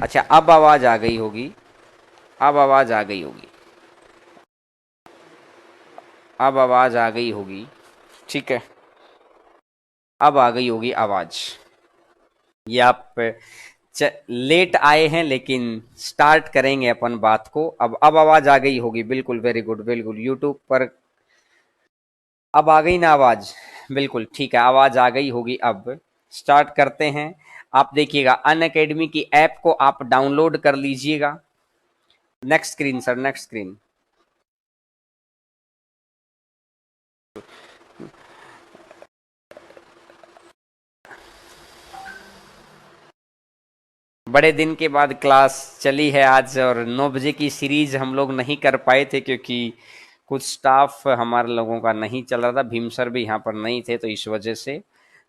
अच्छा, अब आवाज आ गई होगी, अब आवाज आ गई होगी, अब आवाज आ गई होगी। ठीक है, अब आ गई होगी आवाज। ये आप लेट आए हैं लेकिन स्टार्ट करेंगे अपन बात को। अब आवाज आ गई होगी, बिल्कुल, वेरी गुड, बिल्कुल। यूट्यूब पर अब आ गई ना आवाज? बिल्कुल ठीक है, आवाज आ गई होगी। अब स्टार्ट करते हैं। आप देखिएगा, अन अकेडमी की ऐप को आप डाउनलोड कर लीजिएगा। Next screen sir, next screen. बड़े दिन के बाद क्लास चली है आज, और 9 बजे की सीरीज हम लोग नहीं कर पाए थे क्योंकि कुछ स्टाफ हमारे लोगों का नहीं चल रहा था। भीम सर भी यहाँ पर नहीं थे, तो इस वजह से।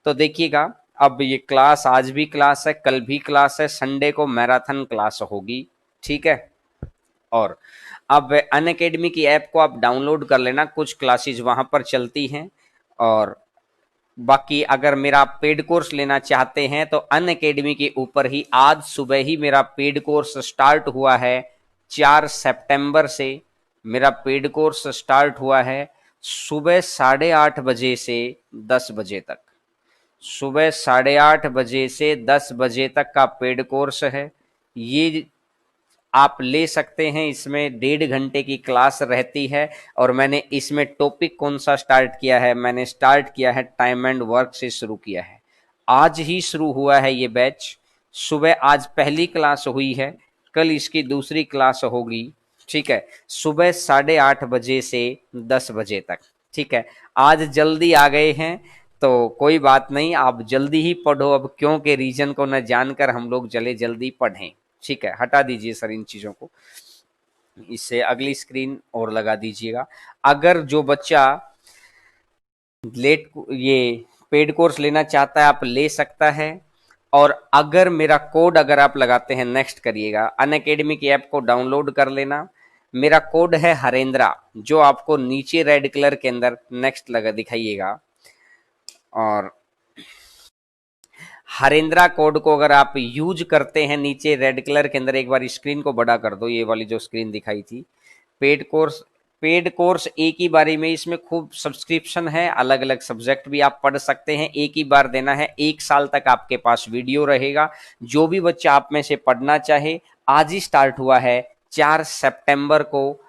तो देखिएगा, अब ये क्लास, आज भी क्लास है, कल भी क्लास है, संडे को मैराथन क्लास होगी। ठीक है। और अब अन अकेडमी की ऐप को आप डाउनलोड कर लेना, कुछ क्लासेज वहां पर चलती हैं। और बाकी अगर मेरा पेड कोर्स लेना चाहते हैं तो अन अकेडमी के ऊपर ही आज सुबह ही मेरा पेड कोर्स स्टार्ट हुआ है। 4 सितंबर से मेरा पेड कोर्स स्टार्ट हुआ है, सुबह 8:30 बजे से 10 बजे तक। सुबह 8:30 बजे से 10 बजे तक का पेड कोर्स है। ये आप ले सकते हैं। इसमें 1.5 घंटे की क्लास रहती है। और मैंने इसमें टॉपिक कौन सा स्टार्ट किया है? मैंने स्टार्ट किया है टाइम एंड वर्क से शुरू किया है। आज ही शुरू हुआ है ये बैच। सुबह आज पहली क्लास हुई है, कल इसकी दूसरी क्लास होगी। ठीक है, सुबह 8:30 बजे से 10 बजे तक। ठीक है, आज जल्दी आ गए हैं तो कोई बात नहीं, आप जल्दी ही पढ़ो। अब क्यों के रीजन को न जानकर हम लोग चले जल्दी पढ़ें। ठीक है, हटा दीजिए सर इन चीजों को, इससे अगली स्क्रीन और लगा दीजिएगा। अगर जो बच्चा लेट ये पेड कोर्स लेना चाहता है, आप ले सकता है। और अगर मेरा कोड अगर आप लगाते हैं, नेक्स्ट करिएगा, अन अकेडमी की ऐप को डाउनलोड कर लेना। मेरा कोड है हरेंद्रा, जो आपको नीचे रेड कलर के अंदर नेक्स्ट लगा दिखाइएगा। और हरेंद्रा कोड को अगर आप यूज करते हैं, नीचे रेड कलर के अंदर, एक बार स्क्रीन को बड़ा कर दो, ये वाली जो स्क्रीन दिखाई थी। पेड कोर्स, पेड कोर्स एक ही बारी में, इसमें खूब सब्सक्रिप्शन है, अलग अलग सब्जेक्ट भी आप पढ़ सकते हैं। एक ही बार देना है, 1 साल तक आपके पास वीडियो रहेगा। जो भी बच्चा आप में से पढ़ना चाहे, आज ही स्टार्ट हुआ है, 4 सितंबर को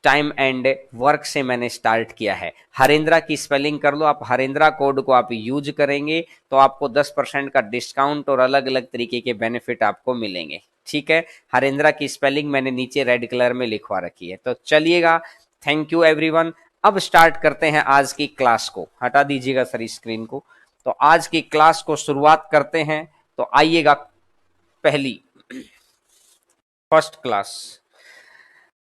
टाइम एंड वर्क से मैंने स्टार्ट किया है। हरेंद्रा की स्पेलिंग कर लो आप, हरेंद्रा कोड को आप यूज करेंगे तो आपको 10% का डिस्काउंट और अलग अलग तरीके के बेनिफिट आपको मिलेंगे। ठीक है, हरेंद्रा की स्पेलिंग मैंने नीचे रेड कलर में लिखवा रखी है। तो चलिएगा, थैंक यू एवरीवन। अब स्टार्ट करते हैं आज की क्लास को। हटा दीजिएगा सर स्क्रीन को। तो आज की क्लास को शुरुआत करते हैं। तो आइएगा, पहली फर्स्ट क्लास,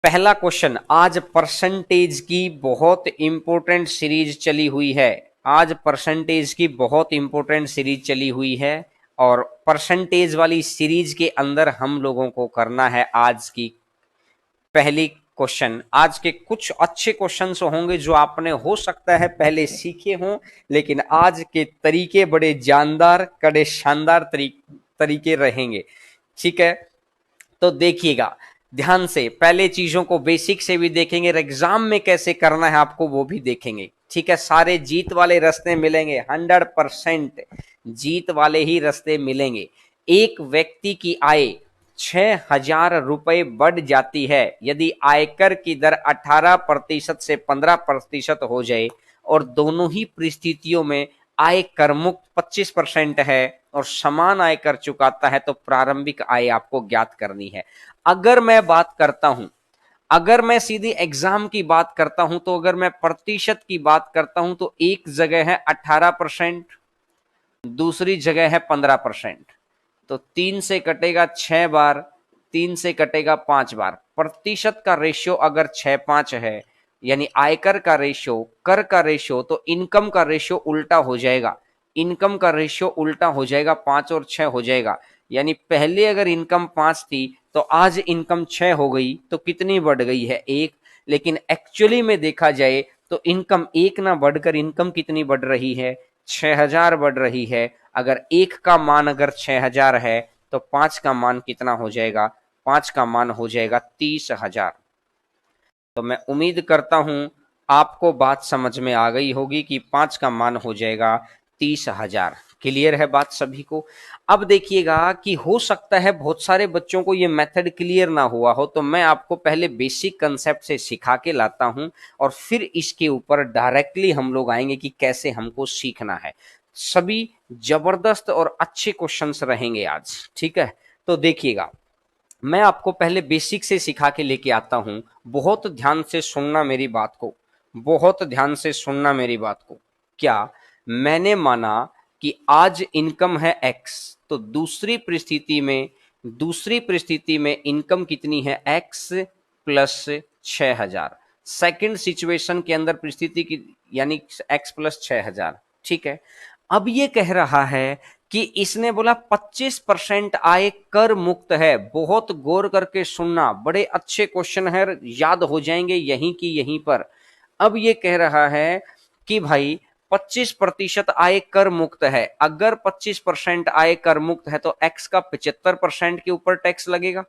पहला क्वेश्चन। आज परसेंटेज की बहुत इंपॉर्टेंट सीरीज चली हुई है। आज परसेंटेज की बहुत इंपॉर्टेंट सीरीज चली हुई है। और परसेंटेज वाली सीरीज के अंदर हम लोगों को करना है आज की पहली क्वेश्चन। आज के कुछ अच्छे क्वेश्चंस होंगे जो आपने हो सकता है पहले सीखे हों, लेकिन आज के तरीके बड़े जानदार, कड़े शानदार तरीके रहेंगे। ठीक है, तो देखिएगा ध्यान से, पहले चीजों को बेसिक से भी देखेंगे, और एग्जाम में कैसे करना है आपको वो भी देखेंगे। ठीक है, सारे जीत वाले रास्ते मिलेंगे, 100% जीत वाले ही रास्ते मिलेंगे। एक व्यक्ति की आय 6,000 रुपए बढ़ जाती है यदि आयकर की दर 18% से 15% हो जाए, और दोनों ही परिस्थितियों में आय कर मुक्त 25% है और समान आय कर चुकाता है, तो प्रारंभिक आय आपको ज्ञात करनी है। अगर मैं बात करता हूं, अगर मैं सीधी एग्जाम की बात करता हूं, तो अगर मैं प्रतिशत की बात करता हूं तो एक जगह है 18%, दूसरी जगह है 15%। तो 3 से कटेगा 6 बार, 3 से कटेगा 5 बार। प्रतिशत का रेशियो अगर 6-5 है, यानी आयकर का रेशियो, कर का रेशियो, तो इनकम का रेशियो उल्टा हो जाएगा। इनकम का रेशियो उल्टा हो जाएगा, 5 और 6 हो जाएगा। यानी पहले अगर इनकम 5 थी तो आज इनकम 6 हो गई, तो कितनी बढ़ गई है? 1। लेकिन एक्चुअली में देखा जाए तो इनकम 1 ना बढ़कर इनकम कितनी बढ़ रही है? 6,000 बढ़ रही है। अगर 1 का मान अगर 6,000 है तो 5 का मान कितना हो जाएगा? 5 का मान हो जाएगा 30,000। तो मैं उम्मीद करता हूं आपको बात समझ में आ गई होगी कि 5 का मान हो जाएगा 30,000। क्लियर है बात सभी को? अब देखिएगा कि हो सकता है बहुत सारे बच्चों को ये मेथड क्लियर ना हुआ हो, तो मैं आपको पहले बेसिक कंसेप्ट से सिखा के लाता हूं और फिर इसके ऊपर डायरेक्टली हम लोग आएंगे कि कैसे हमको सीखना है। सभी जबरदस्त और अच्छे क्वेश्चंस रहेंगे आज, ठीक है? तो देखिएगा, मैं आपको पहले बेसिक से सिखा के लेके आता हूं। बहुत ध्यान से सुनना मेरी बात को, बहुत ध्यान से सुनना मेरी बात को। क्या मैंने माना कि आज इनकम है एक्स, तो दूसरी परिस्थिति में इनकम कितनी है? X plus 6,000। सेकेंड सिचुएशन के अंदर परिस्थिति की यानी एक्स प्लस 6,000, ठीक है? अब ये कह रहा है कि इसने बोला 25% आय कर मुक्त है। बहुत गौर करके सुनना, बड़े अच्छे क्वेश्चन है, याद हो जाएंगे यहीं की यहीं पर। अब ये कह रहा है कि भाई 25% आय कर मुक्त है। अगर 25% आय कर मुक्त है तो एक्स का 75% के ऊपर टैक्स लगेगा,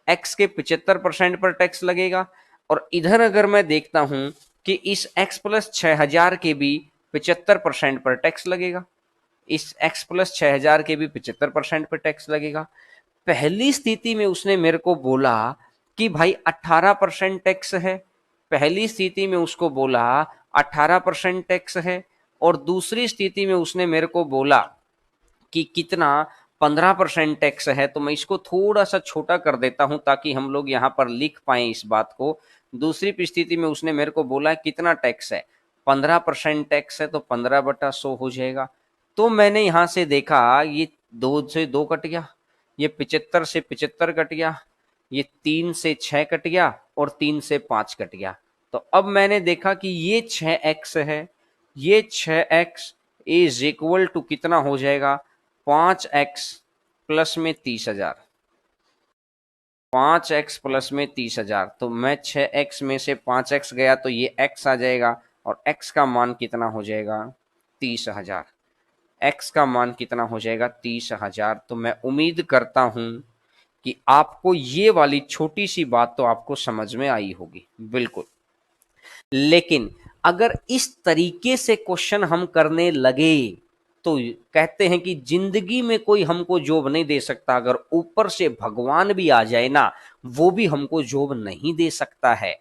एक्स के 75% पर टैक्स लगेगा। और इधर अगर मैं देखता हूं कि इस एक्स प्लस 6,000 के भी 75% पर टैक्स लगेगा, इस x प्लस 6,000 के भी 75% पे टैक्स लगेगा। पहली स्थिति में उसने मेरे को बोला कि भाई 18% टैक्स है, पहली स्थिति में उसको बोला 18% टैक्स है, और दूसरी स्थिति में उसने मेरे को बोला कि कितना? 15% टैक्स है। तो मैं इसको थोड़ा सा छोटा कर देता हूं ताकि हम लोग यहां पर लिख पाए इस बात को। दूसरी स्थिति में उसने मेरे को बोला कितना टैक्स है? 15% टैक्स है, तो 15/100 हो जाएगा। तो मैंने यहां से देखा ये 2 से 2 कट गया, ये 75 से 75 कट गया, ये 3 से 6 कट गया और 3 से 5 कट गया। तो अब मैंने देखा कि ये 6x है, ये 6x इज इक्वल टू कितना हो जाएगा? 5x प्लस में 30,000, 5x प्लस में 30,000। तो मैं 6x में से 5x गया तो ये x आ जाएगा, और x का मान कितना हो जाएगा? 30,000। x का मान कितना हो जाएगा? 30,000। तो मैं उम्मीद करता हूं कि आपको ये वाली छोटी सी बात तो आपको समझ में आई होगी, बिल्कुल। लेकिन अगर इस तरीके से क्वेश्चन हम करने लगे तो कहते हैं कि जिंदगी में कोई हमको जॉब नहीं दे सकता। अगर ऊपर से भगवान भी आ जाए ना, वो भी हमको जॉब नहीं दे सकता है।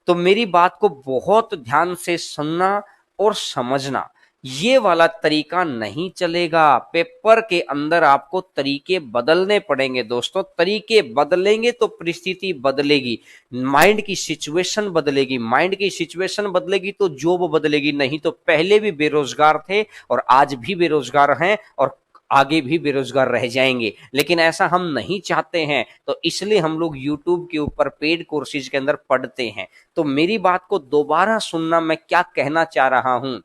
तो मेरी बात को बहुत ध्यान से सुनना और समझना। ये वाला तरीका नहीं चलेगा। पेपर के अंदर आपको तरीके बदलने पड़ेंगे दोस्तों। तरीके बदलेंगे तो परिस्थिति बदलेगी, माइंड की सिचुएशन बदलेगी, माइंड की सिचुएशन बदलेगी तो जॉब बदलेगी। नहीं तो पहले भी बेरोजगार थे और आज भी बेरोजगार हैं और आगे भी बेरोजगार रह जाएंगे। लेकिन ऐसा हम नहीं चाहते हैं, तो इसलिए हम लोग YouTube के ऊपर पेड कोर्सेज के अंदर पढ़ते हैं। तो मेरी बात को दोबारा सुनना, मैं क्या कहना चाह रहा हूं।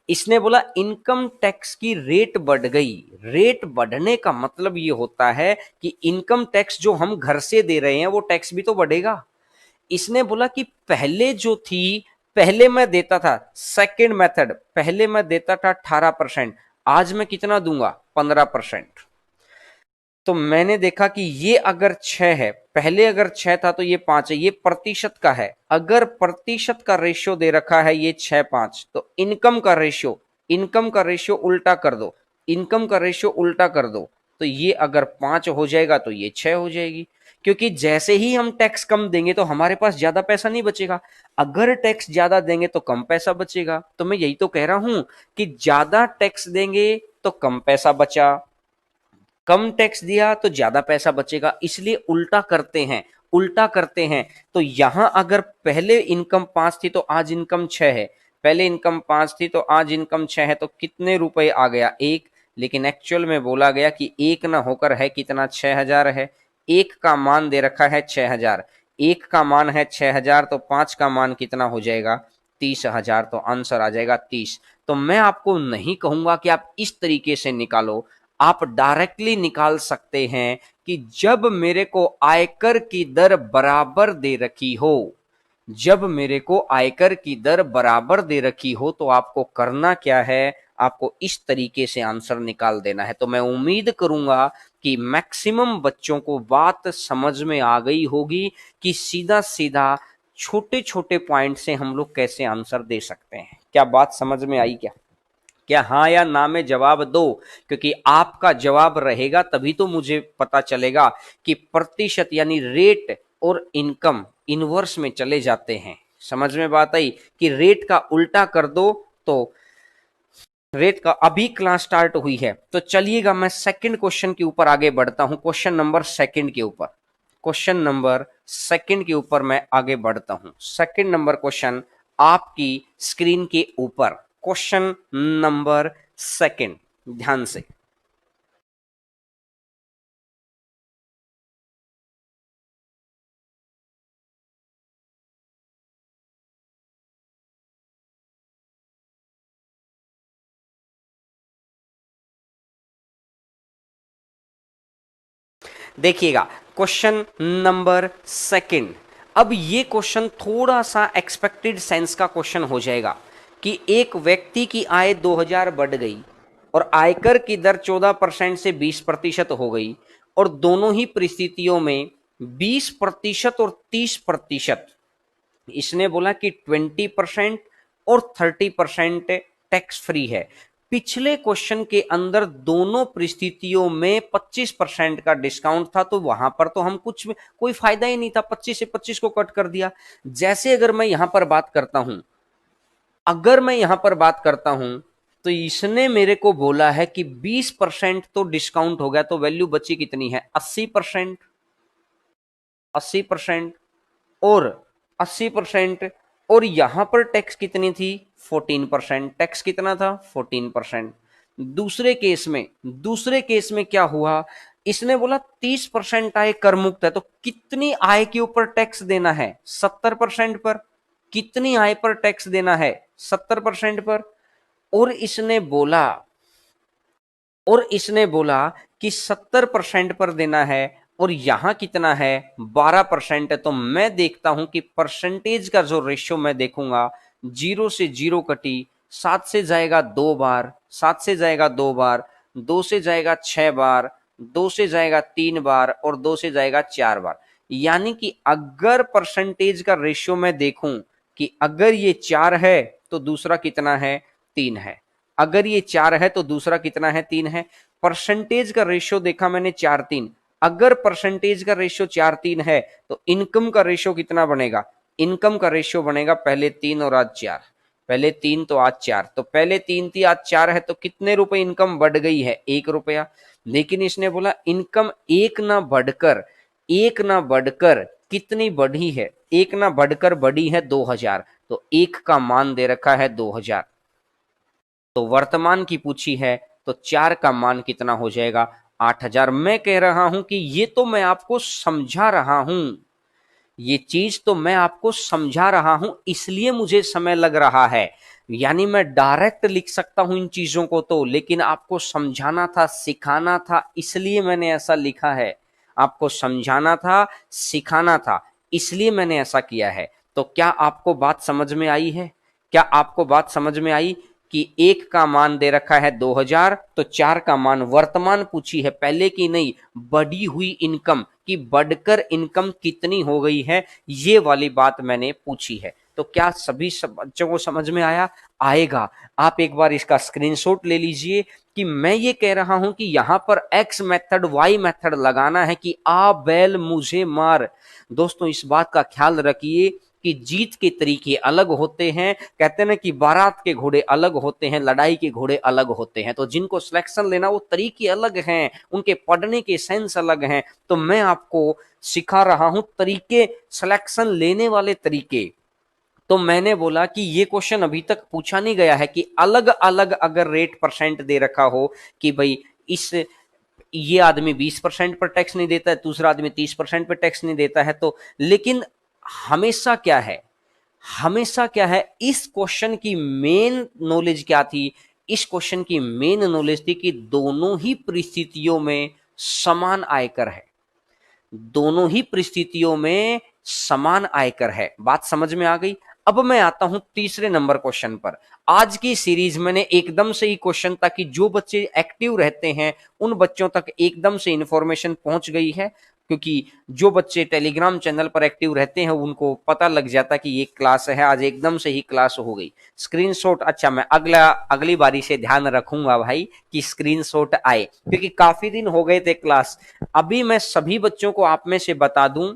इसने बोला इनकम टैक्स की रेट बढ़ गई। रेट बढ़ने का मतलब ये होता है कि इनकम टैक्स जो हम घर से दे रहे हैं वो टैक्स भी तो बढ़ेगा। इसने बोला कि पहले जो थी, पहले मैं देता था, सेकंड मेथड, पहले मैं देता था 18%, आज मैं कितना दूंगा? 15%। तो मैंने देखा कि ये अगर 6 है, पहले अगर 6 था तो ये 5 है, ये प्रतिशत का है। अगर प्रतिशत का रेशियो दे रखा है ये 6-5, तो इनकम का रेशियो उल्टा कर दो, इनकम का रेशियो उल्टा कर दो। तो ये अगर 5 हो जाएगा तो ये 6 हो जाएगी। क्योंकि जैसे ही हम टैक्स कम देंगे तो हमारे पास ज्यादा पैसा नहीं बचेगा, अगर टैक्स ज्यादा देंगे तो कम पैसा बचेगा। तो मैं यही तो कह रहा हूं कि ज्यादा टैक्स देंगे तो कम पैसा बचा, कम टैक्स दिया तो ज्यादा पैसा बचेगा। इसलिए उल्टा करते हैं, उल्टा करते हैं। तो यहां अगर पहले इनकम 5 थी तो आज इनकम 6 है, पहले इनकम 5 थी तो आज इनकम 6 है, तो कितने रुपए आ गया? 1। लेकिन एक्चुअल में बोला गया कि 1 ना होकर है कितना? 6,000 है। 1 का मान दे रखा है 6,000, 1 का मान है 6,000, तो 5 का मान कितना हो जाएगा? 30,000। तो आंसर आ जाएगा 30। तो मैं आपको नहीं कहूंगा कि आप इस तरीके से निकालो, आप डायरेक्टली निकाल सकते हैं कि जब मेरे को आयकर की दर बराबर दे रखी हो, जब मेरे को आयकर की दर बराबर दे रखी हो तो आपको करना क्या है? आपको इस तरीके से आंसर निकाल देना है। तो मैं उम्मीद करूंगा कि मैक्सिमम बच्चों को बात समझ में आ गई होगी कि सीधा सीधा छोटे छोटे पॉइंट से हम लोग कैसे आंसर दे सकते हैं। क्या बात समझ में आई क्या? क्या हाँ या ना में जवाब दो, क्योंकि आपका जवाब रहेगा तभी तो मुझे पता चलेगा कि प्रतिशत यानी रेट और इनकम इनवर्स में चले जाते हैं। समझ में बात आई कि रेट का उल्टा कर दो तो रेट का अभी क्लास स्टार्ट हुई है। तो चलिएगा मैं सेकंड क्वेश्चन के ऊपर आगे बढ़ता हूं, क्वेश्चन नंबर सेकंड के ऊपर। क्वेश्चन नंबर सेकंड के ऊपर मैं आगे बढ़ता हूं। सेकंड नंबर क्वेश्चन आपकी स्क्रीन के ऊपर, क्वेश्चन नंबर सेकंड, ध्यान से। देखिएगा क्वेश्चन नंबर सेकंड। अब ये क्वेश्चन थोड़ा सा एक्सपेक्टेड सेंस का क्वेश्चन हो जाएगा कि एक व्यक्ति की आय 2000 बढ़ गई और आयकर की दर 14% से 20% हो गई, और दोनों ही परिस्थितियों में 20% और 30%, इसने बोला कि 20% और 30% टैक्स फ्री है। पिछले क्वेश्चन के अंदर दोनों परिस्थितियों में 25% का डिस्काउंट था, तो वहां पर तो हम कुछ कोई फायदा ही नहीं था, 25 से 25 को कट कर दिया। जैसे अगर मैं यहां पर बात करता हूं, अगर मैं यहां पर बात करता हूं तो इसने मेरे को बोला है कि 20% तो डिस्काउंट हो गया, तो वैल्यू बची कितनी है? 80%। 80% और 80%, और यहां पर टैक्स कितनी थी? 14%। टैक्स कितना था? 14%। दूसरे केस में क्या हुआ? इसने बोला 30% आय कर मुक्त है, तो कितनी आय के ऊपर टैक्स देना है? 70% पर। कितनी आय पर टैक्स देना है? 70% पर। और इसने बोला और इसने बोला कि 70% पर देना है, और यहां कितना है? 12% है। तो मैं देखता हूं कि परसेंटेज का जो रेशियो मैं देखूंगा, 0 से 0 कटी, 7 से जाएगा 2 बार, 7 से जाएगा 2 बार, 2 से जाएगा 6 बार, 2 से जाएगा 3 बार, और 2 से जाएगा 4 बार। यानी कि अगर परसेंटेज का रेशियो मैं देखूं कि अगर ये 4 है तो दूसरा कितना है? 3 है। अगर ये 4 है तो दूसरा कितना है? 3 है। परसेंटेज का रेशियो देखा मैंने 4-3। अगर परसेंटेज का रेशियो 4-3 है तो इनकम का रेशियो कितना बनेगा? इनकम का रेशियो बनेगा पहले 3 और आज 4। पहले 3 तो आज 4, तो पहले 3 थी आज 4 है, तो कितने रुपए इनकम बढ़ गई है? 1 रुपया। लेकिन इसने बोला इनकम एक ना बढ़कर कितनी बढ़ी है? एक ना बढ़कर बढ़ी है 2000, तो एक का मान दे रखा है 2000। तो वर्तमान की पूछी है, तो 4 का मान कितना हो जाएगा? 8000। मैं कह रहा हूं कि ये तो मैं आपको समझा रहा हूं, ये चीज तो मैं आपको समझा रहा हूं, इसलिए मुझे समय लग रहा है। यानी मैं डायरेक्ट लिख सकता हूं इन चीजों को तो, लेकिन आपको समझाना था, सिखाना था, इसलिए मैंने ऐसा लिखा है। आपको समझाना था, सिखाना था, इसलिए मैंने ऐसा किया है। तो क्या आपको बात समझ में आई है? क्या आपको बात समझ में आई कि एक का मान दे रखा है 2000, तो 4 का मान वर्तमान पूछी है, पहले की नहीं, बढ़ी हुई इनकम की बढ़कर इनकम कितनी हो गई है, ये वाली बात मैंने पूछी है। तो क्या सभी बच्चों को समझ में आया? आएगा। आप एक बार इसका स्क्रीनशॉट ले लीजिए कि मैं ये कह रहा हूं कि यहां पर एक्स मेथड वाई मेथड लगाना है कि आ बैल मुझे मार। दोस्तों इस बात का ख्याल रखिए कि जीत के तरीके अलग होते हैं। कहते हैं ना कि बारात के घोड़े अलग होते हैं, लड़ाई के घोड़े अलग होते हैं। तो जिनको सिलेक्शन लेना वो तरीके अलग हैं, उनके पढ़ने के सेंस अलग हैं। तो मैं आपको सिखा रहा हूं तरीके, सिलेक्शन लेने वाले तरीके। तो मैंने बोला कि ये क्वेश्चन अभी तक पूछा नहीं गया है कि अलग अलग अगर रेट परसेंट दे रखा हो कि भाई इस ये आदमी 20% पर टैक्स नहीं देता है, दूसरा आदमी 30% पर टैक्स नहीं देता है, तो लेकिन हमेशा क्या है, हमेशा क्या है, इस क्वेश्चन की मेन नॉलेज क्या थी? इस क्वेश्चन की मेन नॉलेज थी कि दोनों ही परिस्थितियों में समान आयकर है। दोनों ही परिस्थितियों में समान आयकर है। बात समझ में आ गई? अब मैं आता हूं तीसरे नंबर क्वेश्चन पर। आज की सीरीज मैंने एकदम से ही क्वेश्चन, ताकि जो बच्चे एक्टिव रहते हैं उन बच्चों तक एकदम से इंफॉर्मेशन पहुंच गई है, क्योंकि जो बच्चे टेलीग्राम चैनल पर एक्टिव रहते हैं उनको पता लग जाता कि ये क्लास है, आज एकदम से ही क्लास हो गई। स्क्रीनशॉट, अच्छा मैं अगली बारी से ध्यान रखूंगा भाई कि स्क्रीनशॉट आए, क्योंकि काफी दिन हो गए थे क्लास। अभी मैं सभी बच्चों को आप में से बता दूं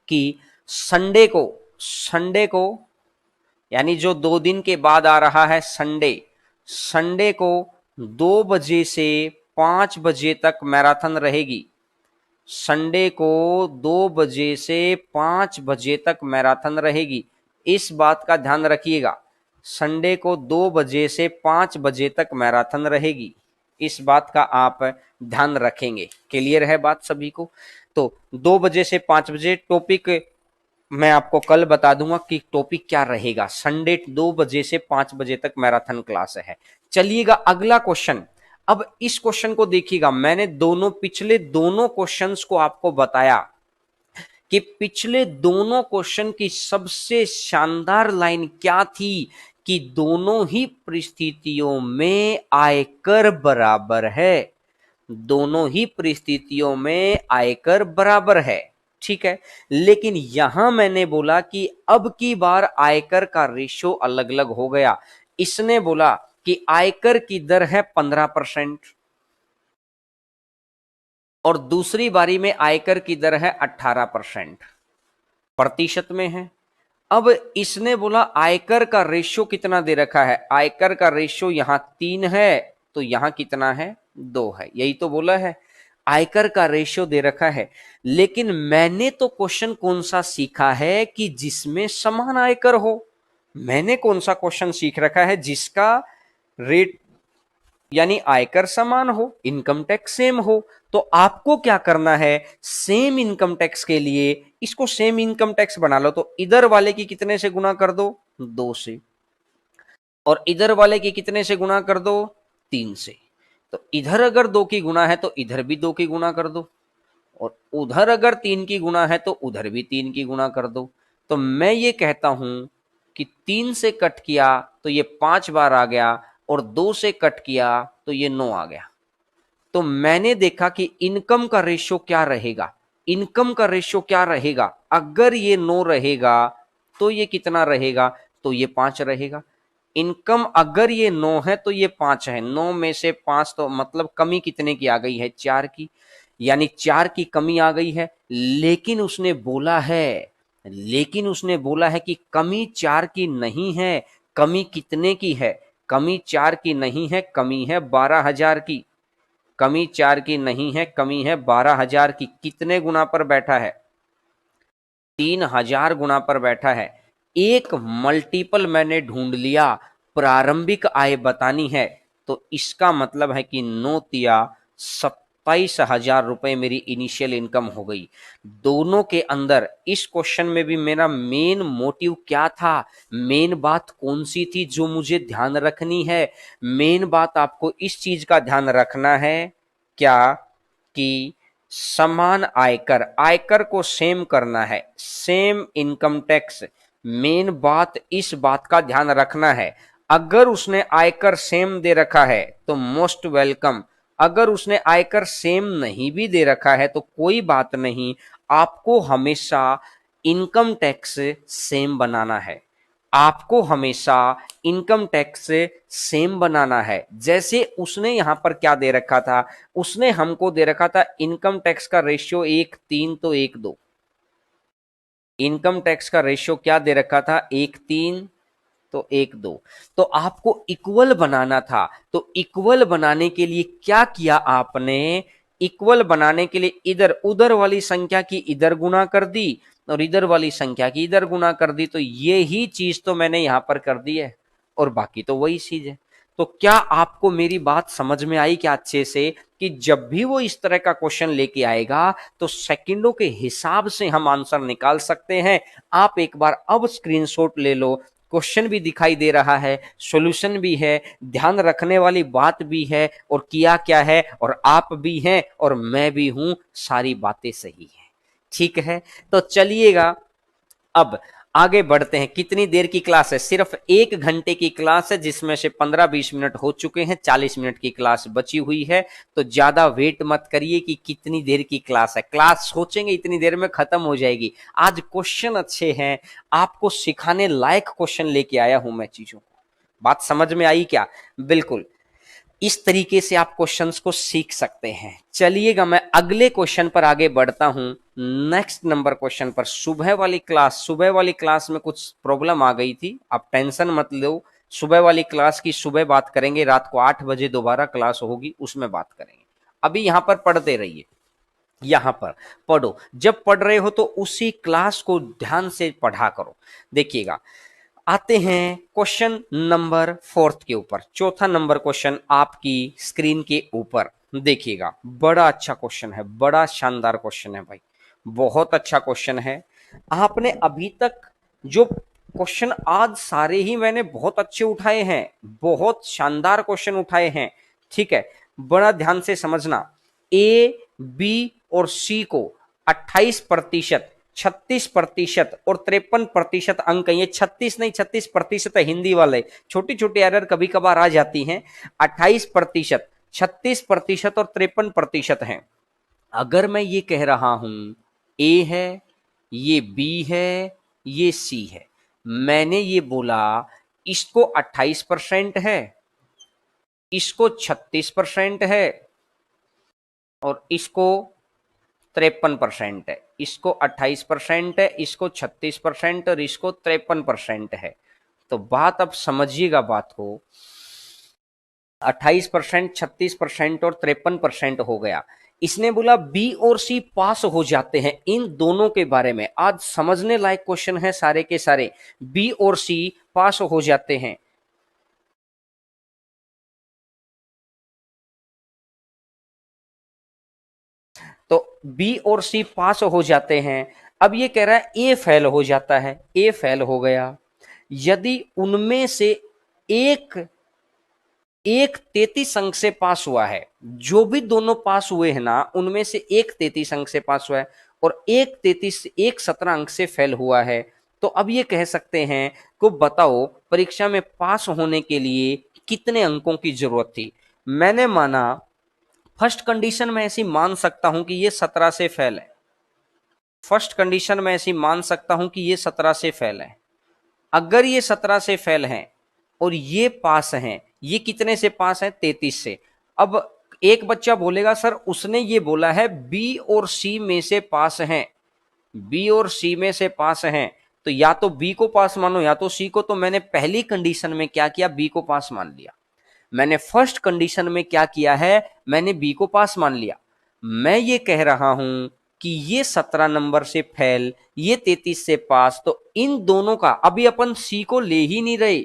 कि संडे को यानी जो 2 दिन के बाद आ रहा है संडे को 2 बजे से 5 बजे तक मैराथन रहेगी। संडे को 2 बजे से 5 बजे तक मैराथन रहेगी, इस बात का ध्यान रखिएगा। संडे को 2 बजे से 5 बजे तक मैराथन रहेगी, इस बात का आप ध्यान रखेंगे। क्लियर है बात सभी को? तो 2 बजे से 5 बजे टॉपिक मैं आपको कल बता दूंगा कि टॉपिक क्या रहेगा। संडे 2 बजे से 5 बजे तक मैराथन क्लास है। चलिएगा अगला क्वेश्चन। अब इस क्वेश्चन को देखिएगा, मैंने पिछले दोनों क्वेश्चंस को आपको बताया कि पिछले दोनों क्वेश्चन की सबसे शानदार लाइन क्या थी कि दोनों ही परिस्थितियों में आयकर बराबर है। दोनों ही परिस्थितियों में आयकर बराबर है, ठीक है। लेकिन यहां मैंने बोला कि अब की बार आयकर का रेशो अलग अलग हो गया। इसने बोला कि आयकर की दर है 15% और दूसरी बारी में आयकर की दर है 18%, प्रतिशत में है। अब इसने बोला आयकर का रेशो कितना दे रखा है, आयकर का रेशो यहां 3 है तो यहां कितना है, 2 है, यही तो बोला है। आयकर का रेशो दे रखा है, लेकिन मैंने तो क्वेश्चन कौन सा सीखा है कि जिसमें समान आयकर हो। मैंने कौन सा क्वेश्चन सीख रखा है जिसका रेट यानी आयकर समान हो, इनकम टैक्स सेम हो। तो आपको क्या करना है, सेम इनकम टैक्स के लिए इसको सेम इनकम टैक्स बना लो। तो इधर वाले की कितने से गुना कर दो, 2 से, और इधर वाले की कितने से गुना कर दो, 3 से। तो इधर अगर 2 की गुना है तो इधर भी 2 की गुना कर दो, और उधर अगर 3 की गुना है तो उधर भी 3 की गुना कर दो। तो मैं ये कहता हूं कि 3 से कट किया तो ये 5 बार आ गया, और 2 से कट किया तो ये 9 आ गया। तो मैंने देखा कि इनकम का रेशियो क्या रहेगा, इनकम का रेशियो क्या रहेगा। अगर ये 9 रहेगा तो ये कितना रहेगा, तो ये 5 रहेगा। इनकम अगर ये 9 है तो ये 5 है, 9 में से 5 तो मतलब कमी कितने की आ गई है, 4 की, यानी 4 की कमी आ गई है। लेकिन उसने बोला है कि कमी 4 की नहीं है, कमी कितने की है, कमी 4 की नहीं है, कमी है 12,000 की। कमी 4 की नहीं है, कमी है 12,000 की। कितने गुना पर बैठा है, 3,000 गुना पर बैठा है। एक मल्टीपल मैंने ढूंढ लिया, प्रारंभिक आय बतानी है, तो इसका मतलब है कि 9 तिया 27,000 रुपए मेरी इनिशियल इनकम हो गई। दोनों के अंदर इस क्वेश्चन में भी मेरा मेन मोटिव क्या था, मेन बात कौन सी थी जो मुझे ध्यान रखनी है। मेन बात आपको इस चीज का ध्यान रखना है क्या, कि समान आयकर, आयकर को सेम करना है, सेम इनकम टैक्स। मेन बात इस बात का ध्यान रखना है। अगर उसने आयकर सेम दे रखा है तो मोस्ट वेलकम, अगर उसने आयकर सेम नहीं भी दे रखा है तो कोई बात नहीं, आपको हमेशा इनकम टैक्स सेम बनाना है। आपको हमेशा इनकम टैक्स सेम बनाना है। जैसे उसने यहां पर क्या दे रखा था, उसने हमको दे रखा था इनकम टैक्स का रेशियो 1:3 तो 1:2। इनकम टैक्स का रेशियो क्या दे रखा था, 1:3 तो 1:2। तो आपको इक्वल बनाना था। तो इक्वल बनाने के लिए क्या किया आपने, इक्वल बनाने के लिए इधर उधर वाली संख्या की इधर गुना कर दी और इधर वाली संख्या की इधर गुना कर दी। तो ये ही चीज तो मैंने यहां पर कर दी है, और बाकी तो वही चीज है। तो क्या आपको मेरी बात समझ में आई क्या अच्छे से, कि जब भी वो इस तरह का क्वेश्चन लेके आएगा तो सेकंडों के हिसाब से हम आंसर निकाल सकते हैं। आप एक बार अब स्क्रीनशॉट ले लो, क्वेश्चन भी दिखाई दे रहा है, सॉल्यूशन भी है, ध्यान रखने वाली बात भी है, और किया क्या है, और आप भी हैं और मैं भी हूं, सारी बातें सही हैं। ठीक है, तो चलिएगा अब आगे बढ़ते हैं। कितनी देर की क्लास है? सिर्फ 1 घंटे की क्लास है, जिसमें से 15-20 मिनट हो चुके हैं, 40 मिनट की क्लास बची हुई है। तो ज्यादा वेट मत करिए कि कितनी देर की क्लास है, क्लास सोचेंगे इतनी देर में खत्म हो जाएगी। आज क्वेश्चन अच्छे हैं, आपको सिखाने लायक क्वेश्चन लेके आया हूं मैं चीजों को। बात समझ में आई क्या? बिल्कुल इस तरीके से आप क्वेश्चंस को सीख सकते हैं। चलिएगा मैं अगले क्वेश्चन पर आगे बढ़ता हूं। नेक्स्ट नंबर क्वेश्चन पर। सुबह वाली क्लास में कुछ प्रॉब्लम आ गई थी, आप टेंशन मत लो। सुबह वाली क्लास की सुबह बात करेंगे, रात को 8 बजे दोबारा क्लास होगी, उसमें बात करेंगे। अभी यहां पर पढ़ते रहिए, यहां पर पढ़ो। जब पढ़ रहे हो तो उसी क्लास को ध्यान से पढ़ा करो। देखिएगा, आते हैं क्वेश्चन नंबर 4 के ऊपर। चौथा नंबर क्वेश्चन आपकी स्क्रीन के ऊपर देखिएगा। बड़ा अच्छा क्वेश्चन है, बड़ा शानदार क्वेश्चन है भाई, बहुत अच्छा क्वेश्चन है। आपने अभी तक जो क्वेश्चन आज सारे ही मैंने बहुत अच्छे उठाए हैं, बहुत शानदार क्वेश्चन उठाए हैं, ठीक है। बड़ा ध्यान से समझना। ए, बी और सी को 28%, 36% और 53% अंक, ये 36 नहीं 36% है, हिंदी वाले छोटी छोटी एरर कभी कभार आ जाती हैं। 28%, 36% और 53% है। अगर मैं ये कह रहा हूं ए है, ये बी है, ये सी है, मैंने ये बोला इसको 28% है, इसको 36% है और इसको 53% है, इसको 28% है, इसको 36% और इसको 53% है। तो बात अब समझिएगा बात को। 28%, 36% और 53% हो गया। इसने बोला बी और सी पास हो जाते हैं, इन दोनों के बारे में आज समझने लायक क्वेश्चन है सारे के सारे। बी और सी पास हो जाते हैं। तो बी और सी पास हो जाते हैं। अब ये कह रहा है ए फेल हो जाता है, ए फेल हो गया यदि उनमें से एक एक 33 अंक से पास हुआ है। जो भी दोनों पास हुए हैं ना, उनमें से एक 33 अंक से पास हुआ है और एक 17 अंक से फेल हुआ है। तो अब ये कह सकते हैं को बताओ परीक्षा में पास होने के लिए कितने अंकों की जरूरत थी। मैंने माना फर्स्ट कंडीशन में ऐसी मान सकता हूं कि ये 17 से फेल है। फर्स्ट कंडीशन में ऐसी मान सकता हूं कि ये 17 से फेल है। अगर ये 17 से फेल हैं और ये पास हैं, ये कितने से पास हैं? 33 से। अब एक बच्चा बोलेगा सर उसने ये बोला है बी और सी में से पास हैं, बी और सी में से पास हैं, तो या तो बी को पास मानो या तो सी को। तो मैंने पहली कंडीशन में क्या किया? बी को पास मान लिया। मैंने फर्स्ट कंडीशन में क्या किया है? मैंने बी को पास मान लिया। मैं ये कह रहा हूं कि ये 17 नंबर से फेल, ये 33 से पास, तो इन दोनों का अभी अपन सी को ले ही नहीं रहे,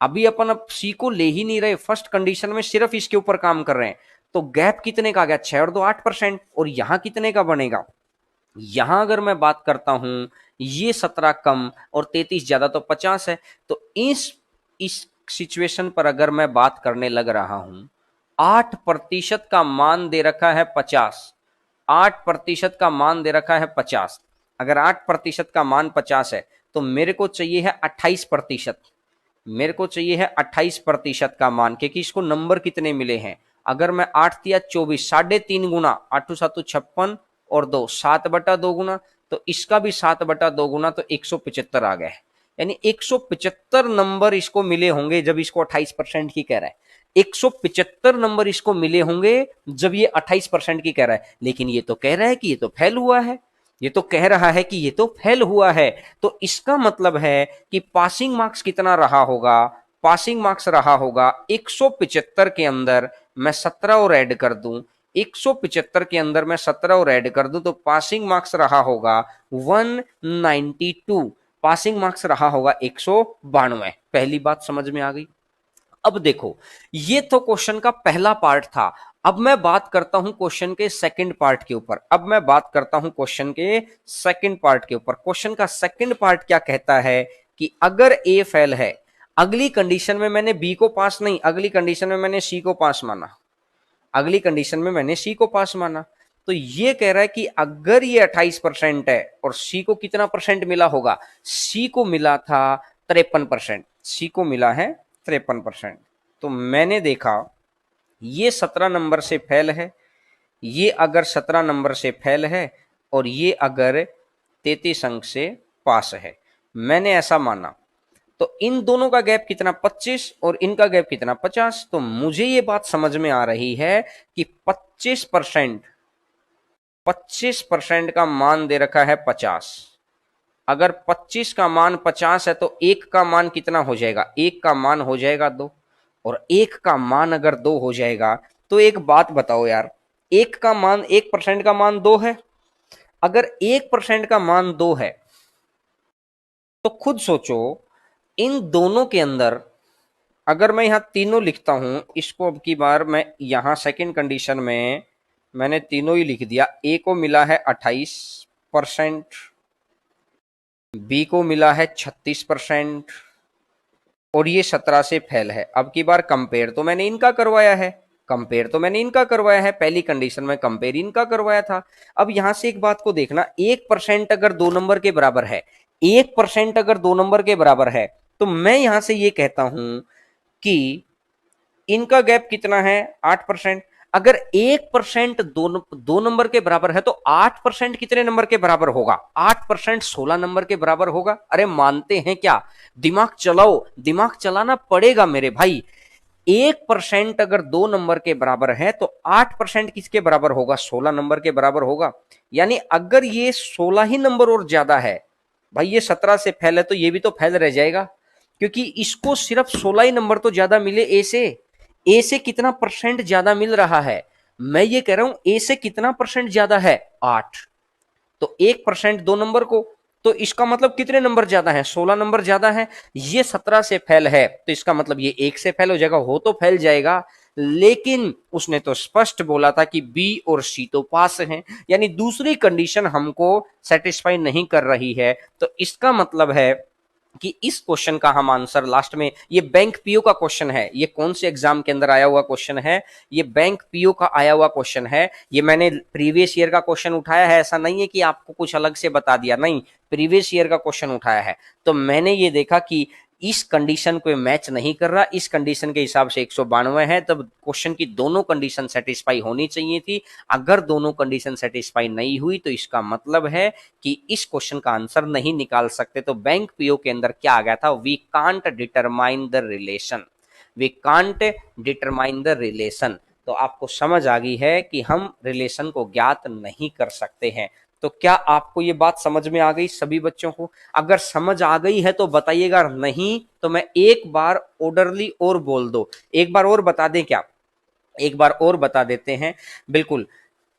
अभी अपन अब सी को ले ही नहीं रहे, फर्स्ट कंडीशन में सिर्फ इसके ऊपर काम कर रहे हैं। तो गैप कितने का आ गया? 6 और 2 8%। और यहां कितने का बनेगा? यहां अगर मैं बात करता हूं, ये 17 कम और 33 ज्यादा, तो 50 है। तो इस सिचुएशन पर अगर मैं बात करने लग रहा हूं, 8% का मान दे रखा है 50, 8% का मान दे रखा है 50। अगर 8% का मान 50 है तो मेरे को चाहिए है 28%। मेरे को चाहिए है 28% का मान, क्योंकि इसको नंबर कितने मिले हैं? अगर मैं 8 दिया 24, 3.5 गुना, 8 7 56 और 2 7/2 गुना, तो इसका भी 7/2 गुना, तो 175 आ गए। यानी 175 नंबर इसको मिले होंगे जब इसको 28% की कह रहा है। 175 नंबर इसको मिले होंगे जब ये 28% की कह रहा है। लेकिन ये तो कह रहा है कि ये तो फेल हुआ है, ये तो कह रहा है कि ये तो फेल हुआ है। तो इसका मतलब है कि पासिंग मार्क्स कितना रहा होगा? पासिंग मार्क्स रहा होगा 175 के अंदर मैं 17 और ऐड कर दूं, 175 के अंदर मैं 17 और ऐड कर दूं, तो पासिंग मार्क्स रहा होगा 192। पासिंग मार्क्स रहा होगा 192। पहली बात समझ में आ गई। अब देखो, ये तो क्वेश्चन का पहला पार्ट था। अब मैं बात करता हूं क्वेश्चन के सेकंड पार्ट के ऊपर। अब मैं बात करता हूं क्वेश्चन के सेकंड पार्ट के ऊपर। क्वेश्चन का सेकंड पार्ट क्या कहता है कि अगर ए फेल है, अगली कंडीशन में मैंने बी को पास नहीं, अगली कंडीशन में मैंने सी को पास माना, अगली कंडीशन में मैंने सी को पास माना। तो ये कह रहा है कि अगर ये 28% है और सी को कितना परसेंट मिला होगा, सी को मिला था 53%, सी को मिला है 53%। तो मैंने देखा ये 17 नंबर से फेल है, ये अगर 17 नंबर से फेल है और ये अगर 33 अंक से पास है, मैंने ऐसा माना। तो इन दोनों का गैप कितना 25 और इनका गैप कितना 50। तो मुझे ये बात समझ में आ रही है कि 25% का मान दे रखा है 50। अगर 25 का मान 50 है तो एक का मान कितना हो जाएगा, एक का मान हो जाएगा 2, और एक का मान अगर 2 हो जाएगा तो एक बात बताओ यार, एक का मान 1% का मान 2 है। अगर 1% का मान 2 है तो खुद सोचो इन दोनों के अंदर, अगर मैं यहां तीनों लिखता हूं इसको, अब की बार मैं यहां सेकंड कंडीशन में मैंने तीनों ही लिख दिया। ए को मिला है 28%, बी को मिला है 36% और ये 17 से फेल है। अब की बार कंपेयर तो मैंने इनका करवाया है, पहली कंडीशन में कंपेयर इनका करवाया था। अब यहां से एक बात को देखना, 1% अगर 2 नंबर के बराबर है, 1% अगर 2 नंबर के बराबर है, तो मैं यहां से ये कहता हूं कि इनका गैप कितना है 8%। अगर 1% दो नंबर के बराबर है तो 8% कितने नंबर के बराबर होगा, 8% 16 नंबर के बराबर होगा। अरे मानते हैं क्या, दिमाग चलाओ, दिमाग चलाना पड़ेगा मेरे भाई। 1% अगर 2 नंबर के बराबर है तो 8% किसके बराबर होगा, 16 नंबर के बराबर होगा। यानी अगर ये 16 ही नंबर और ज्यादा है, भाई ये 17 से फेल है तो ये भी तो फेल रह जाएगा, क्योंकि इसको सिर्फ 16 ही नंबर तो ज्यादा मिले ए से। ए से कितना परसेंट ज्यादा मिल रहा है, मैं ये कह रहा हूं ए से कितना परसेंट ज्यादा है 8। तो 1% 2 नंबर को, तो इसका मतलब कितने नंबर ज्यादा है, 16 नंबर ज्यादा है। ये 17 से फेल है तो इसका मतलब ये 1 से फेल हो जाएगा, हो तो फैल जाएगा। लेकिन उसने तो स्पष्ट बोला था कि बी और सी तो पास हैं, यानी दूसरी कंडीशन हमको सेटिस्फाई नहीं कर रही है। तो इसका मतलब है कि इस क्वेश्चन का हम आंसर लास्ट में, ये बैंक पीओ का क्वेश्चन है, ये कौन से एग्जाम के अंदर आया हुआ क्वेश्चन है, ये बैंक पीओ का आया हुआ क्वेश्चन है। ये मैंने प्रीवियस ईयर का क्वेश्चन उठाया है, ऐसा नहीं है कि आपको कुछ अलग से बता दिया, नहीं, प्रीवियस ईयर का क्वेश्चन उठाया है। तो मैंने ये देखा कि इस कंडीशन को मैच नहीं कर रहा, इस कंडीशन के हिसाब से 192 है, तब क्वेश्चन की दोनों कंडीशन सेटिस्फाई होनी चाहिए थी। अगर दोनों कंडीशन सेटिस्फाई नहीं हुई तो इसका मतलब है कि इस क्वेश्चन का आंसर नहीं निकाल सकते। तो बैंक पीओ के अंदर क्या आ गया था, we can't determine the relation, we can't determine the relation. तो आपको समझ आ गई है कि हम रिलेशन को ज्ञात नहीं कर सकते हैं। तो क्या आपको ये बात समझ में आ गई सभी बच्चों को? अगर समझ आ गई है तो बताइएगा, नहीं तो मैं एक बार ऑर्डरली और बोल दो, एक बार और बता दें क्या, एक बार और बता देते हैं। बिल्कुल,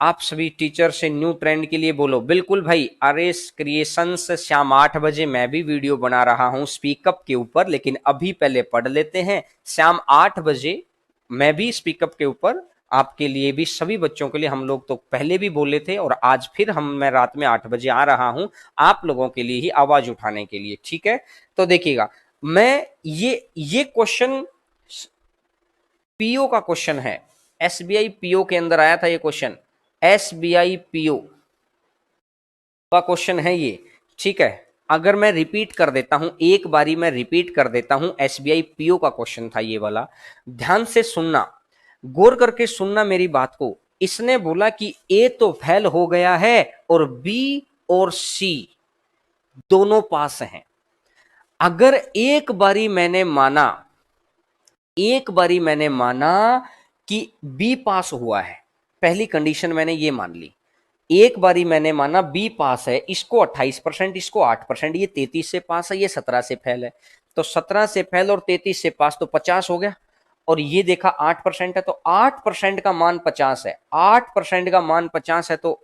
आप सभी टीचर से न्यू ट्रेंड के लिए बोलो, बिल्कुल भाई। आरएस क्रिएशंस शाम 8 बजे मैं भी वीडियो बना रहा हूं स्पीकअप के ऊपर, लेकिन अभी पहले पढ़ लेते हैं। शाम 8 बजे मैं भी स्पीकअप के ऊपर आपके लिए भी, सभी बच्चों के लिए, हम लोग तो पहले भी बोले थे और आज फिर मैं रात में 8 बजे आ रहा हूं आप लोगों के लिए ही आवाज उठाने के लिए, ठीक है? तो देखिएगा, मैं ये क्वेश्चन पीओ का क्वेश्चन है, एसबीआई पीओ के अंदर आया था ये क्वेश्चन, एसबीआई पीओ का क्वेश्चन है ये, ठीक है? अगर मैं रिपीट कर देता हूं, एक बारी मैं रिपीट कर देता हूं, एसबीआई पीओ का क्वेश्चन था ये वाला, ध्यान से सुनना, गौर करके सुनना मेरी बात को। इसने बोला कि ए तो फेल हो गया है और बी और सी दोनों पास हैं। अगर एक बारी मैंने माना कि बी पास हुआ है, पहली कंडीशन मैंने ये मान ली, एक बारी मैंने माना बी पास है, इसको 28%, इसको 8%, ये 33 से पास है, ये 17 से फेल है। तो 17 से फेल और 33 से पास तो 50 हो गया, और ये देखा 8% है, तो 8% का मान 50 है, 8% का मान 50 है तो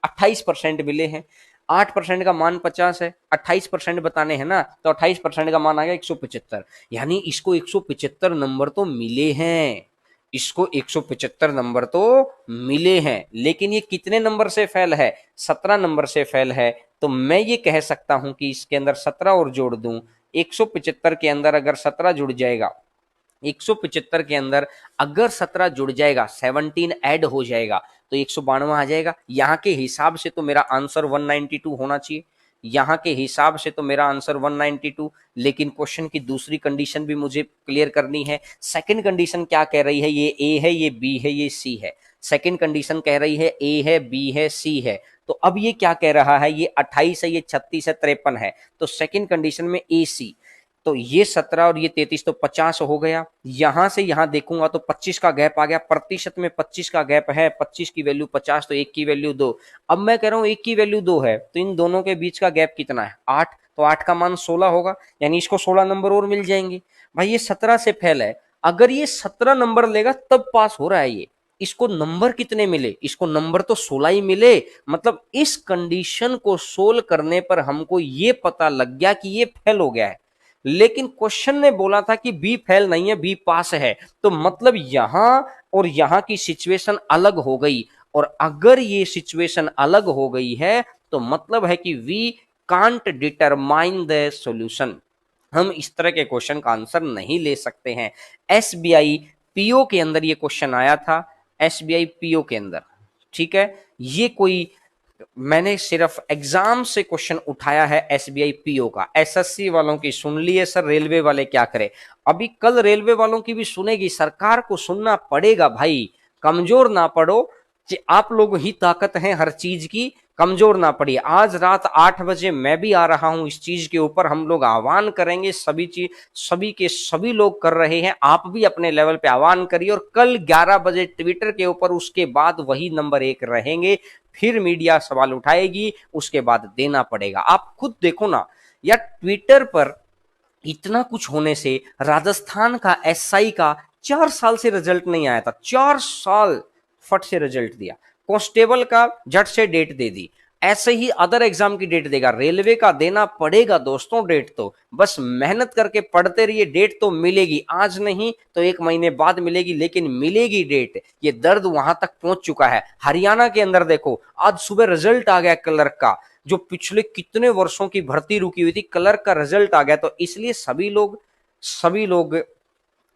28% मिले हैं। 8% का मान 50 है, 28% बताने हैं ना, तो 28% का मान आ गया 175। यानी इसको 175 नंबर तो मिले हैं, इसको 175 नंबर तो मिले हैं, लेकिन ये कितने नंबर से फेल है, 17 नंबर से फेल है। तो मैं ये कह सकता हूं कि इसके अंदर 17 और जोड़ दूं, 175 के अंदर अगर 17 जुड़ जाएगा 175 के अंदर अगर 17 जुड़ जाएगा, 17 ऐड हो जाएगा तो 192 आ जाएगा। यहाँ के हिसाब से तो मेरा आंसर 192 होना चाहिए, यहाँ के हिसाब से तो मेरा आंसर 192। लेकिन क्वेश्चन की दूसरी कंडीशन भी मुझे क्लियर करनी है। सेकंड कंडीशन क्या कह रही है, ये ए है, ये बी है, ये सी है। सेकंड कंडीशन कह रही है ए है, बी है, सी है। तो अब ये क्या कह रहा है, ये 28 है, ये 36 है, 53 है। तो सेकंड कंडीशन में ए सी, तो ये 17 और ये 33 तो 50 हो गया। यहां से यहां देखूंगा तो 25 का गैप आ गया, प्रतिशत में 25 का गैप है, 25 की वैल्यू 50 तो एक की वैल्यू 2। अब मैं कह रहा हूं एक की वैल्यू 2 है तो इन दोनों के बीच का गैप कितना है, 8। तो 8 का मान 16 होगा, यानी इसको 16 नंबर और मिल जाएंगे। भाई ये 17 से फेल है, अगर ये 17 नंबर लेगा तब पास हो रहा है ये। इसको नंबर कितने मिले, इसको नंबर तो 16 ही मिले। मतलब इस कंडीशन को सोल्व करने पर हमको ये पता लग गया कि ये फेल हो गया है। लेकिन क्वेश्चन ने बोला था कि बी फेल नहीं है, बी पास है। तो मतलब यहां और यहां की सिचुएशन अलग हो गई, और अगर ये सिचुएशन अलग हो गई है तो मतलब है कि we can't determine the solution. हम इस तरह के क्वेश्चन का आंसर नहीं ले सकते हैं। एसबीआई पीओ के अंदर ये क्वेश्चन आया था, एसबीआई पीओ के अंदर, ठीक है। ये कोई, मैंने सिर्फ एग्जाम से क्वेश्चन उठाया है एसबीआई पीओ का। एसएससी वालों की सुन लिए सर, रेलवे वाले क्या करें। अभी कल रेलवे वालों की भी सुनेगी, सरकार को सुनना पड़ेगा भाई। कमजोर ना पड़ो, आप लोग ही ताकत हैं हर चीज की, कमजोर ना पड़िए। आज रात 8 बजे मैं भी आ रहा हूं, इस चीज के ऊपर हम लोग आह्वान करेंगे। सभी चीज, सभी के सभी लोग कर रहे हैं, आप भी अपने लेवल पे आह्वान करिए। और कल 11 बजे ट्विटर के ऊपर उसके बाद वही नंबर 1 रहेंगे, फिर मीडिया सवाल उठाएगी, उसके बाद देना पड़ेगा। आप खुद देखो ना यार, ट्विटर पर इतना कुछ होने से राजस्थान का एसआई का 4 साल से रिजल्ट नहीं आया था, 4 साल फट से रिजल्ट दिया। कांस्टेबल का झट से डेट दे दी, ऐसे ही अदर एग्जाम की डेट देगा। रेलवे का देना पड़ेगा दोस्तों डेट, तो बस मेहनत करके पढ़ते रहिए, डेट तो मिलेगी, आज नहीं तो 1 महीने बाद मिलेगी, लेकिन मिलेगी डेट। ये दर्द वहां तक पहुंच चुका है। हरियाणा के अंदर देखो, आज सुबह रिजल्ट आ गया क्लर्क का, जो पिछले कितने वर्षों की भर्ती रुकी हुई थी, क्लर्क का रिजल्ट आ गया। तो इसलिए सभी लोग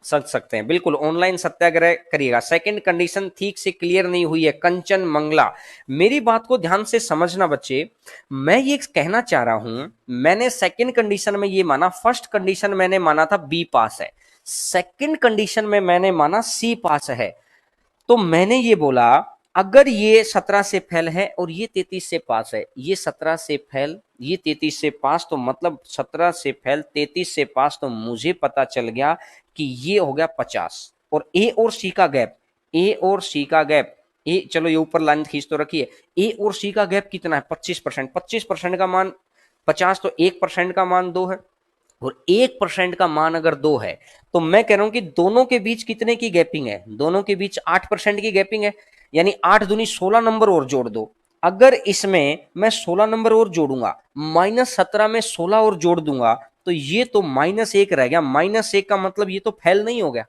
सच सकते हैं, बिल्कुल ऑनलाइन सत्याग्रह करिएगा। सेकंड कंडीशन ठीक से क्लियर नहीं हुई है, कंचन मंगला। मेरी बात को ध्यान से समझना बच्चे, मैं ये कहना चाह रहा हूं, मैंने सेकंड कंडीशन में ये माना, फर्स्ट कंडीशन मैंने माना था बी पास है, सेकंड कंडीशन में मैंने माना सी पास है। तो मैंने ये बोला अगर ये 17 से फेल है और ये 33 से पास है, ये 17 से फेल, ये 33 से पास, तो मतलब 17 से फेल 33 से पास, तो मुझे पता चल गया कि ये हो गया 50। और ए और सी का गैप, ए और सी का गैप, ए चलो ये ऊपर लाइन खींच तो रखिए, ए और सी का गैप कितना है, 25%। 25% का मान 50, तो 1% का मान 2 है, और 1% का मान अगर 2 है, तो मैं कह रहा हूं कि दोनों के बीच कितने की गैपिंग है, दोनों के बीच 8% की गैपिंग है। यानी 8 दूनी 16 नंबर और जोड़ दो। अगर इसमें मैं 16 नंबर और जोड़ूंगा, -17 में 16 और जोड़ दूंगा, तो ये तो -1 रह गया। -1 का मतलब ये तो फेल नहीं हो गया,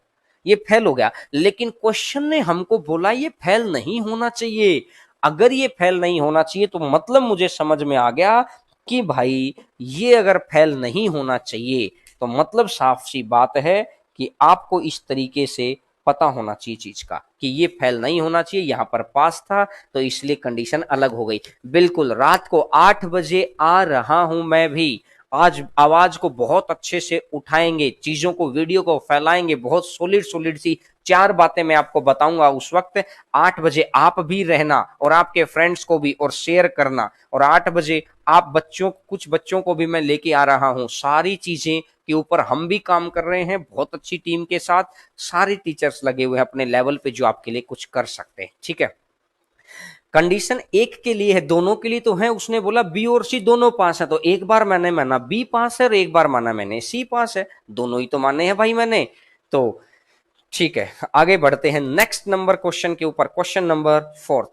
ये फेल हो गया। लेकिन क्वेश्चन ने हमको बोला ये फेल नहीं होना चाहिए। अगर ये फेल नहीं होना चाहिए तो मतलब मुझे समझ में आ गया कि भाई ये अगर फेल नहीं होना चाहिए, तो मतलब साफ सी बात है कि आपको इस तरीके से पता होना चाहिए चीज का कि ये फेल नहीं होना चाहिए, यहां पर पास था, तो इसलिए कंडीशन अलग हो गई। बिल्कुल रात को 8 बजे आ रहा हूं मैं भी। आज आवाज को बहुत अच्छे से उठाएंगे, चीजों को, वीडियो को फैलाएंगे, बहुत सोलिड सोलिड सी 4 बातें मैं आपको बताऊंगा उस वक्त। 8 बजे आप भी रहना और आपके फ्रेंड्स को भी और शेयर करना। और 8 बजे आप बच्चों, कुछ बच्चों को भी मैं लेके आ रहा हूं, सारी चीजें के ऊपर हम भी काम कर रहे हैं बहुत अच्छी टीम के साथ। सारे टीचर्स लगे हुए हैं अपने लेवल पे जो आपके लिए कुछ कर सकते हैं, ठीक है। कंडीशन एक के लिए है, दोनों के लिए तो है। उसने बोला बी और सी दोनों पास है, तो एक बार मैंने माना बी पास है और एक बार माना मैंने सी पास है, दोनों ही तो माने हैं भाई मैंने। तो ठीक है, आगे बढ़ते हैं नेक्स्ट नंबर क्वेश्चन के ऊपर, क्वेश्चन नंबर 4।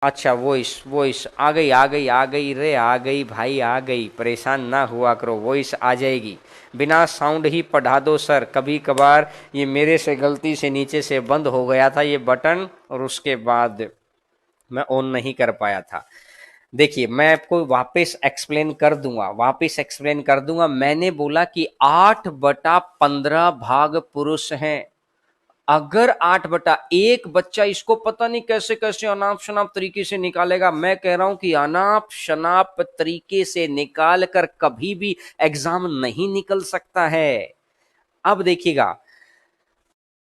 अच्छा, वॉइस वॉइस आ गई आ गई आ गई रे, आ गई भाई आ गई, परेशान ना हुआ करो, वॉइस आ जाएगी। बिना साउंड ही पढ़ा दो सर, कभी कभार ये मेरे से गलती से नीचे से बंद हो गया था ये बटन, और उसके बाद मैं ऑन नहीं कर पाया था। देखिए मैं आपको वापस एक्सप्लेन कर दूंगा, वापस एक्सप्लेन कर दूंगा। मैंने बोला कि 8/15 भाग पुरुष हैं। अगर 8/1 बच्चा इसको पता नहीं कैसे कैसे अनाप शनाप तरीके से निकालेगा, मैं कह रहा हूं कि अनाप शनाप तरीके से निकाल कर कभी भी एग्जाम नहीं निकल सकता है। अब देखिएगा,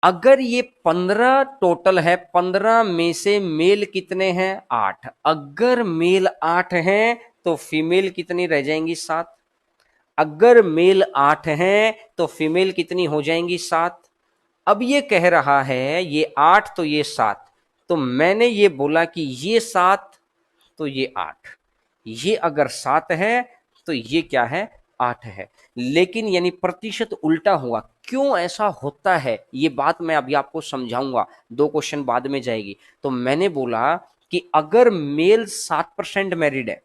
अगर ये 15 टोटल है, 15 में से मेल कितने हैं? 8। अगर मेल 8 हैं तो फीमेल कितनी रह जाएंगी? 7। अगर मेल 8 हैं तो फीमेल कितनी हो जाएंगी? 7। अब ये कह रहा है ये 8 तो ये 7, तो मैंने ये बोला कि ये 7 तो ये 8, ये अगर 7 है तो ये क्या है? 8 है। लेकिन यानी प्रतिशत उल्टा हुआ। क्यों ऐसा होता है ये बात मैं अभी आपको समझाऊंगा, 2 क्वेश्चन बाद में जाएगी। तो मैंने बोला कि अगर मेल 7% मैरिड है,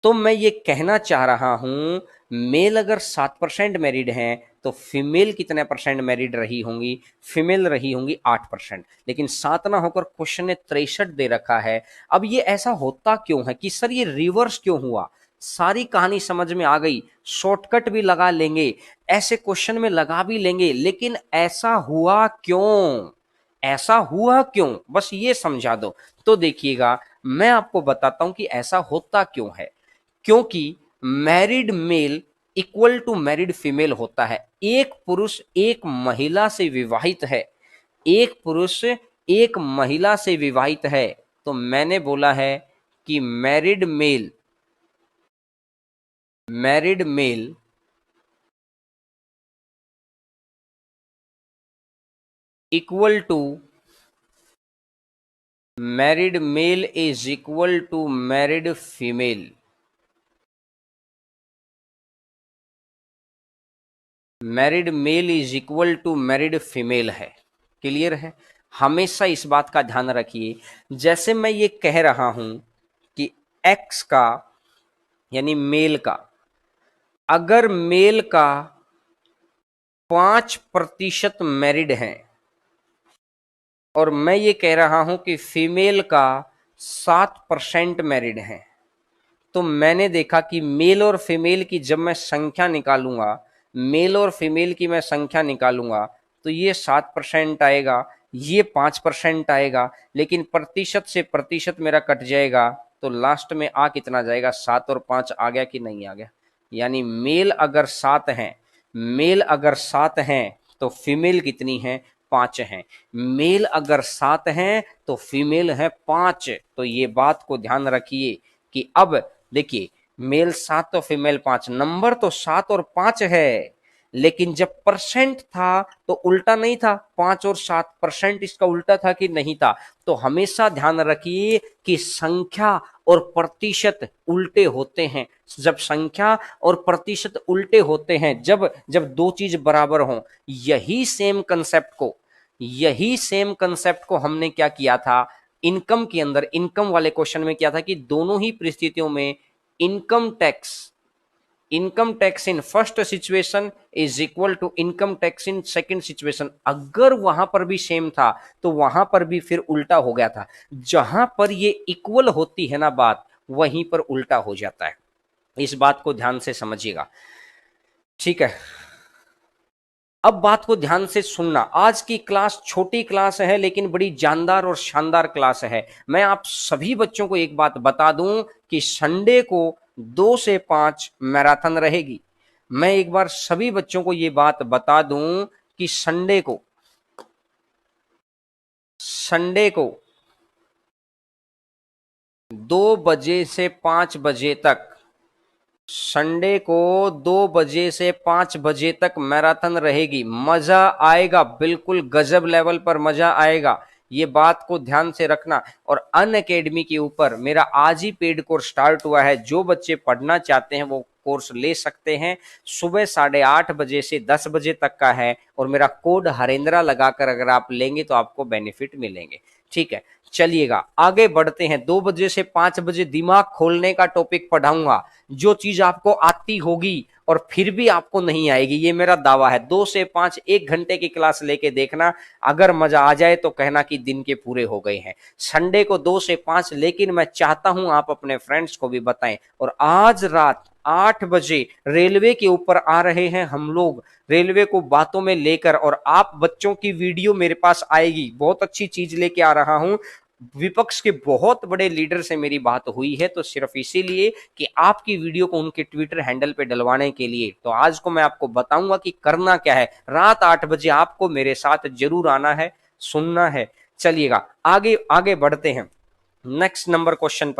तो मैं ये कहना चाह रहा हूं मेल अगर 7% मैरिड हैं तो फीमेल कितने परसेंट मैरिड रही होंगी? फीमेल रही होंगी 8%। लेकिन 7 ना होकर क्वेश्चन ने 63 दे रखा है। अब ये ऐसा होता क्यों है कि सर ये रिवर्स क्यों हुआ? सारी कहानी समझ में आ गई, शॉर्टकट भी लगा लेंगे, ऐसे क्वेश्चन में लगा भी लेंगे, लेकिन ऐसा हुआ क्यों? ऐसा हुआ क्यों, बस ये समझा दो। तो देखिएगा, मैं आपको बताता हूं कि ऐसा होता क्यों है। क्योंकि married male equal to married female होता है। एक पुरुष एक महिला से विवाहित है, एक पुरुष एक महिला से विवाहित है, तो मैंने बोला है कि married male equal to married male is equal to married female. Married male is equal to married female है। क्लियर है? हमेशा इस बात का ध्यान रखिए। जैसे मैं ये कह रहा हूं कि एक्स का यानी मेल का, अगर मेल का 5% मैरिड है और मैं ये कह रहा हूं कि फीमेल का 7% मैरिड है, तो मैंने देखा कि मेल और फीमेल की जब मैं संख्या निकालूंगा, मेल और फीमेल की मैं संख्या निकालूंगा, तो ये 7% आएगा, ये 5% आएगा, लेकिन प्रतिशत से प्रतिशत मेरा कट जाएगा, तो लास्ट में आ कितना जाएगा? 7 और 5 आ गया कि नहीं आ गया? यानी मेल अगर 7 है, मेल अगर 7 है तो फीमेल कितनी है? 5 है। मेल अगर 7 है तो फीमेल है 5। तो ये बात को ध्यान रखिए कि अब देखिए, मेल 7 तो फीमेल 5, नंबर तो 7 और 5 है, लेकिन जब परसेंट था तो उल्टा नहीं था, 5 और 7% इसका उल्टा था कि नहीं था? तो हमेशा ध्यान रखिए कि संख्या और प्रतिशत उल्टे होते हैं। जब संख्या और प्रतिशत उल्टे होते हैं, जब जब दो चीज बराबर हों, यही सेम कंसेप्ट को हमने क्या किया था इनकम के अंदर, इनकम वाले क्वेश्चन में किया था कि दोनों ही परिस्थितियों में income tax income tax in first situation is equal to income tax in second situation. अगर वहां पर भी सेम था तो वहां पर भी फिर उल्टा हो गया था। जहां पर ये इक्वल होती है ना बात, वहीं पर उल्टा हो जाता है। इस बात को ध्यान से समझिएगा, ठीक है? अब बात को ध्यान से सुनना। आज की क्लास छोटी क्लास है लेकिन बड़ी जानदार और शानदार क्लास है। मैं आप सभी बच्चों को एक बात बता दूं कि संडे को 2 से 5 मैराथन रहेगी। मैं एक बार सभी बच्चों को ये बात बता दूं कि संडे को 2 बजे से 5 बजे तक, संडे को 2 बजे से 5 बजे तक मैराथन रहेगी। मजा आएगा, बिल्कुल गजब लेवल पर मजा आएगा, ये बात को ध्यान से रखना। और अन अकेडमी के ऊपर मेरा आज ही पेड कोर्स स्टार्ट हुआ है। जो बच्चे पढ़ना चाहते हैं वो कोर्स ले सकते हैं। सुबह 8:30 बजे से 10 बजे तक का है, और मेरा कोड हरेंद्रा लगाकर अगर आप लेंगे तो आपको बेनिफिट मिलेंगे। ठीक है, चलिएगा आगे बढ़ते हैं। 2 बजे से 5 बजे दिमाग खोलने का टॉपिक पढ़ाऊंगा, जो चीज आपको आती होगी और फिर भी आपको नहीं आएगी, ये मेरा दावा है। 2 से 5 1 घंटे की क्लास लेके देखना, अगर मजा आ जाए तो कहना कि दिन के पूरे हो गए हैं। संडे को 2 से 5, लेकिन मैं चाहता हूं आप अपने फ्रेंड्स को भी बताएं। और आज रात 8 बजे रेलवे के ऊपर आ रहे हैं हम लोग, रेलवे को बातों में लेकर, और आप बच्चों की वीडियो मेरे पास आएगी। बहुत अच्छी चीज लेके आ रहा हूं। विपक्ष के बहुत बड़े लीडर से मेरी बात हुई है, तो सिर्फ इसीलिए कि आपकी वीडियो को उनके ट्विटर हैंडल पे डलवाने के लिए। तो आज को मैं आपको बताऊंगा कि करना क्या है। रात 8 बजे आपको मेरे साथ जरूर आना है, सुनना है। चलिएगा आगे आगे बढ़ते हैं। नेक्स्ट नंबर क्वेश्चन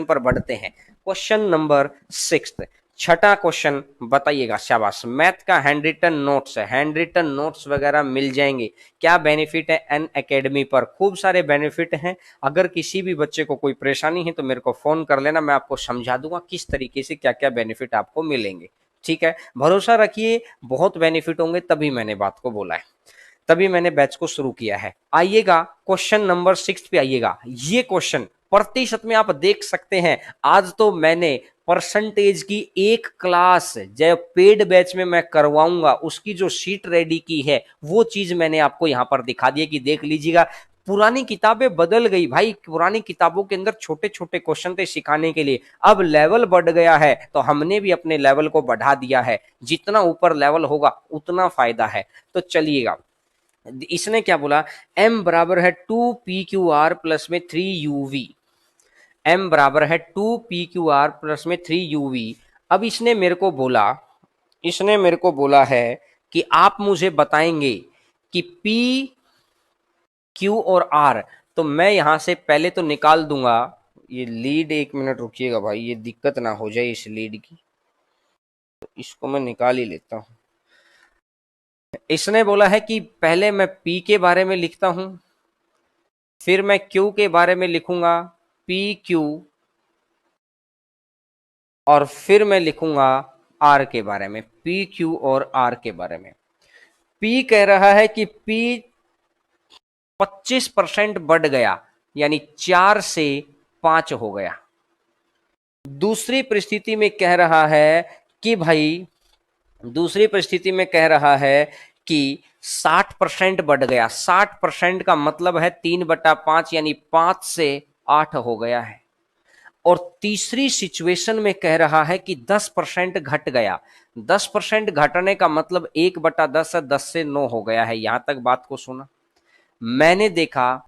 पर बढ़ते हैं। क्वेश्चन नंबर 6, छठा क्वेश्चन बताइएगा। शाबाश, मैथ का हैंड रिटन नोट्स वगैरह मिल जाएंगे। क्या बेनिफिट है एन एकेडमी पर? खूब सारे बेनिफिट हैं। अगर किसी भी बच्चे को कोई परेशानी है तो मेरे को फोन कर लेना, मैं आपको समझा दूंगा किस तरीके से क्या क्या बेनिफिट आपको मिलेंगे। ठीक है, भरोसा रखिए, बहुत बेनिफिट होंगे, तभी मैंने बात को बोला है, तभी मैंने बैच को शुरू किया है। आइएगा क्वेश्चन नंबर 6 पे आइएगा। ये क्वेश्चन प्रतिशत में आप देख सकते हैं। आज तो मैंने परसेंटेज की एक क्लास जो पेड बैच में मैं करवाऊंगा, उसकी जो शीट रेडी की है, वो चीज मैंने आपको यहां पर दिखा दी है कि देख लीजिएगा। पुरानी किताबें बदल गई भाई, पुरानी किताबों के अंदर छोटे छोटे क्वेश्चन थे सिखाने के लिए, अब लेवल बढ़ गया है तो हमने भी अपने लेवल को बढ़ा दिया है। जितना ऊपर लेवल होगा उतना फायदा है। तो चलिएगा, इसने क्या बोला, m बराबर है 2pqr प्लस में 3uv। m बराबर है 2pqr प्लस में 3uv। अब इसने मेरे को बोला है कि आप मुझे बताएंगे कि p q और r। तो मैं यहां से पहले तो निकाल दूंगा ये लीड। 1 मिनट रुकिएगा भाई, ये दिक्कत ना हो जाए इस लीड की, तो इसको मैं निकाल ही लेता हूं। इसने बोला है कि पहले मैं P के बारे में लिखता हूं, फिर मैं Q के बारे में लिखूंगा PQ, और फिर मैं लिखूंगा R के बारे में, PQ और R के बारे में। P कह रहा है कि P 25% बढ़ गया, यानी 4 से 5 हो गया। दूसरी परिस्थिति में कह रहा है कि भाई, दूसरी परिस्थिति में कह रहा है कि 60% बढ़ गया। 60% का मतलब है 3/5, यानी 5 से 8 हो गया है। और तीसरी सिचुएशन में कह रहा है कि 10% घट गया। 10% घटने का मतलब 1/10 है, 10 से 9 हो गया है। यहां तक बात को सुना। मैंने देखा